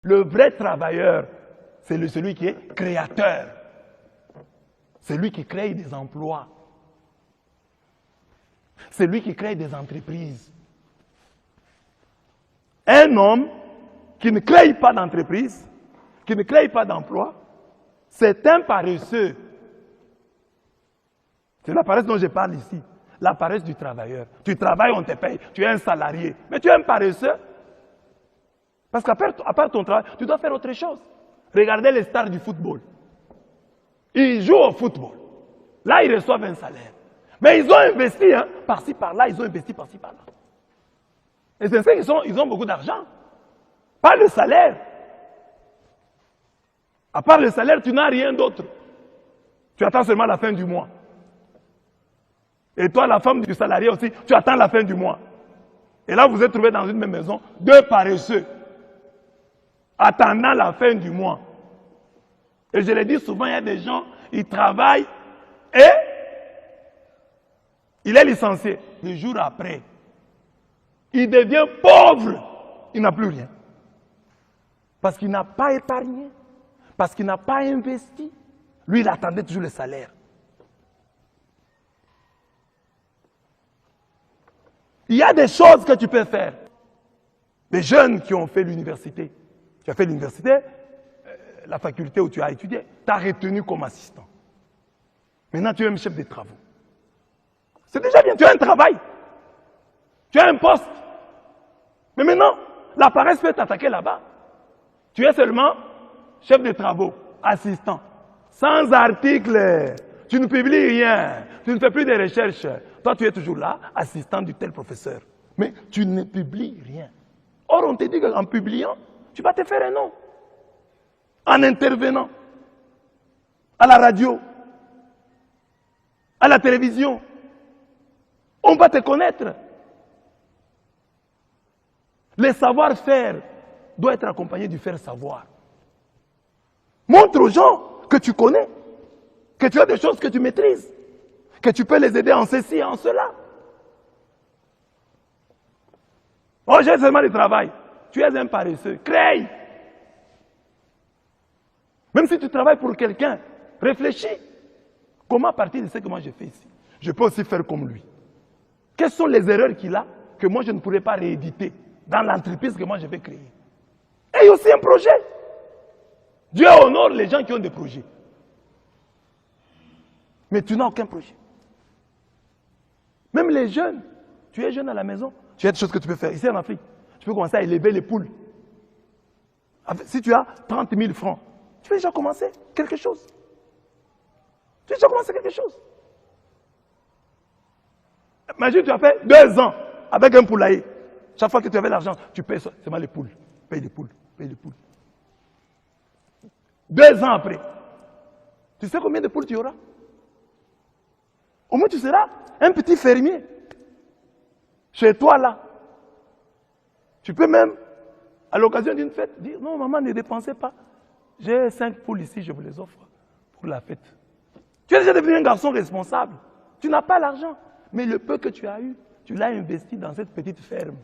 Le vrai travailleur, c'est celui qui est créateur. C'est lui qui crée des emplois. C'est lui qui crée des entreprises. Un homme qui ne crée pas d'entreprise, qui ne crée pas d'emploi, c'est un paresseux. C'est la paresse dont je parle ici. La paresse du travailleur. Tu travailles, on te paye. Tu es un salarié. Mais tu es un paresseux. Parce qu'à part ton travail, tu dois faire autre chose. Regardez les stars du football. Ils jouent au football. Là, ils reçoivent un salaire. Mais ils ont investi, hein, par-ci, par-là, ils ont investi par-ci, par-là. Et c'est ça qu'ils ont beaucoup d'argent. Pas le salaire. À part le salaire, tu n'as rien d'autre. Tu attends seulement la fin du mois. Et toi, la femme du salarié aussi, tu attends la fin du mois. Et là, vous êtes trouvés dans une même maison, deux paresseux, attendant la fin du mois. Et je l'ai dit souvent, il y a des gens, ils travaillent et il est licencié. Le jour après, il devient pauvre. Il n'a plus rien. Parce qu'il n'a pas épargné. Parce qu'il n'a pas investi. Lui, il attendait toujours le salaire. Il y a des choses que tu peux faire. Les jeunes qui ont fait l'université. Tu as fait l'université, la faculté où tu as étudié, tu as retenu comme assistant. Maintenant, tu es un chef de travaux. C'est déjà bien, tu as un travail. Tu as un poste. Mais maintenant, la paresse peut t'attaquer là-bas. Tu es seulement chef de travaux, assistant. Sans article, tu ne publies rien, tu ne fais plus de recherches. Toi, tu es toujours là, assistant du tel professeur. Mais tu ne publies rien. Or, on te dit qu'en publiant, tu vas te faire un nom. En intervenant. À la radio. À la télévision. On va te connaître. Le savoir-faire doit être accompagné du faire-savoir. Montre aux gens que tu connais, que tu as des choses que tu maîtrises, que tu peux les aider en ceci et en cela. Oh, j'ai seulement du travail. Tu es un paresseux. Crée. Même si tu travailles pour quelqu'un, réfléchis. Comment à partir de ce que moi j'ai fait ici, je peux aussi faire comme lui? Quelles sont les erreurs qu'il a que moi je ne pourrais pas rééditer dans l'entreprise que moi je vais créer? Et il y a aussi un projet. Dieu honore les gens qui ont des projets. Mais tu n'as aucun projet. Même les jeunes, tu es jeune à la maison, tu as des choses que tu peux faire. Ici en Afrique, tu peux commencer à élever les poules. Si tu as 30 000 francs, tu peux déjà commencer quelque chose. Tu peux déjà commencer quelque chose. Imagine, tu as fait 2 ans avec un poulailler. Chaque fois que tu avais l'argent, tu payes seulement les poules. Paye les poules, paye les poules. 2 ans après, tu sais combien de poules tu auras? Au moins tu seras un petit fermier. Chez toi là. Tu peux même, à l'occasion d'une fête, dire non maman, ne dépensez pas. J'ai 5 poules ici, je vous les offre pour la fête. Tu es déjà devenu un garçon responsable. Tu n'as pas l'argent. Mais le peu que tu as eu, tu l'as investi dans cette petite ferme.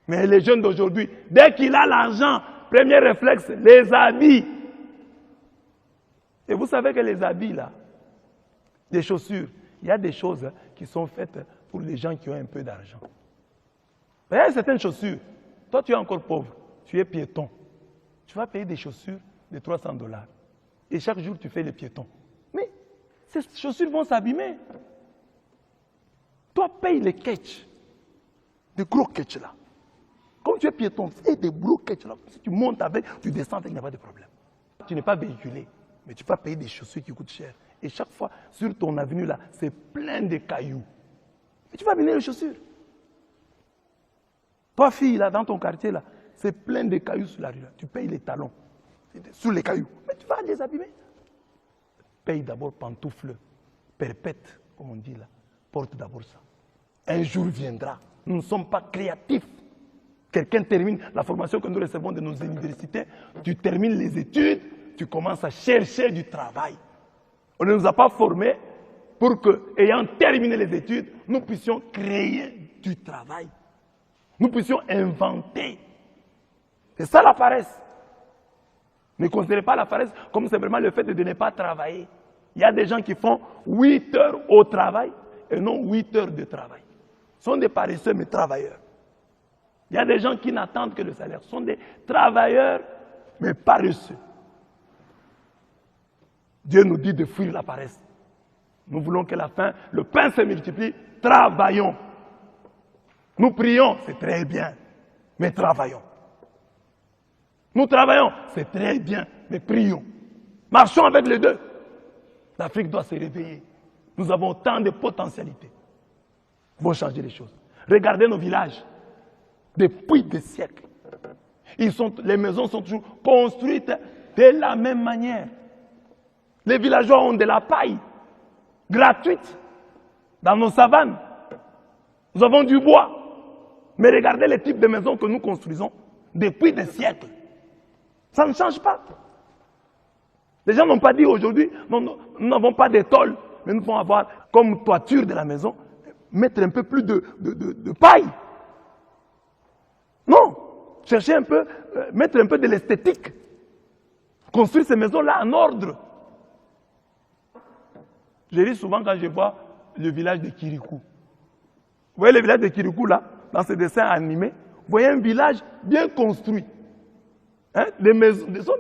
Mais les jeunes d'aujourd'hui, dès qu'il a l'argent, premier réflexe, les habits. Et vous savez que les habits là, des chaussures, il y a des choses qui sont faites pour les gens qui ont un peu d'argent. Il y a certaines chaussures, toi tu es encore pauvre, tu es piéton. Tu vas payer des chaussures de $300. Et chaque jour tu fais les piétons. Mais ces chaussures vont s'abîmer. Toi paye les ketchs, des gros ketchs là. Comme tu es piéton, fais des gros ketchs là. Si tu montes avec, tu descends avec, il n'y a pas de problème. Tu n'es pas véhiculé, mais tu vas payer des chaussures qui coûtent cher. Et chaque fois, sur ton avenue là, c'est plein de cailloux. Mais tu vas abîmer les chaussures. Toi, fille, là, dans ton quartier là, c'est plein de cailloux sur la rue là. Tu payes les talons, sous les cailloux. Mais tu vas les abîmer. Paye d'abord pantoufles perpètes, comme on dit là. Porte d'abord ça. Un jour viendra. Nous ne sommes pas créatifs. Quelqu'un termine la formation que nous recevons de nos universités, tu termines les études, tu commences à chercher du travail. On ne nous a pas formés pour que, ayant terminé les études, nous puissions créer du travail. Nous puissions inventer. C'est ça la paresse. Ne considérez pas la paresse comme simplement le fait de ne pas travailler. Il y a des gens qui font 8 heures au travail et non 8 heures de travail. Ce sont des paresseux mais travailleurs. Il y a des gens qui n'attendent que le salaire. Ce sont des travailleurs mais paresseux. Dieu nous dit de fuir la paresse. Nous voulons que la faim, le pain se multiplie. Travaillons. Nous prions, c'est très bien, mais travaillons. Nous travaillons, c'est très bien, mais prions. Marchons avec les deux. L'Afrique doit se réveiller. Nous avons tant de potentialités. Nous devons changer les choses. Regardez nos villages. Depuis des siècles. Les maisons sont toujours construites de la même manière. Les villageois ont de la paille gratuite dans nos savanes. Nous avons du bois. Mais regardez les types de maisons que nous construisons depuis des siècles. Ça ne change pas. Les gens n'ont pas dit aujourd'hui, nous n'avons pas d'étole, mais nous devons avoir comme toiture de la maison, mettre un peu plus de paille. Non, chercher un peu, mettre un peu de l'esthétique. Construire ces maisons-là en ordre. Je ris souvent quand je vois le village de Kirikou. Vous voyez le village de Kirikou là, dans ces dessins animés, vous voyez un village bien construit. Hein? Des maisons, ce sont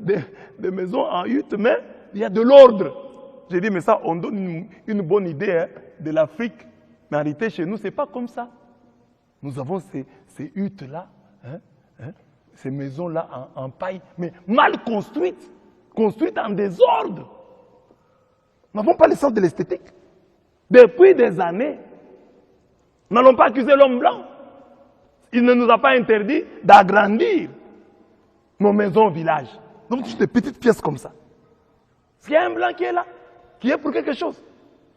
des maisons en hutte, mais il y a de l'ordre. J'ai dit, mais ça, on donne une bonne idée hein, de l'Afrique. Mais en réalité, chez nous, ce n'est pas comme ça. Nous avons ces huttes-là, ces maisons-là en paille, mais mal construites, construites en désordre. Nous n'avons pas le sens de l'esthétique. Depuis des années, nous n'allons pas accuser l'homme blanc. Il ne nous a pas interdit d'agrandir nos maisons au village. Donc, juste des petites pièces comme ça. S'il y a un blanc qui est là, qui est pour quelque chose,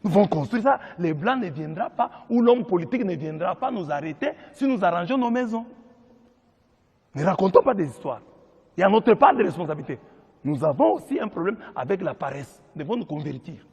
nous devons construire ça. Les blancs ne viendront pas, ou l'homme politique ne viendra pas nous arrêter si nous arrangeons nos maisons. Ne racontons pas des histoires. Il y a notre part de responsabilité. Nous avons aussi un problème avec la paresse. Nous devons nous convertir.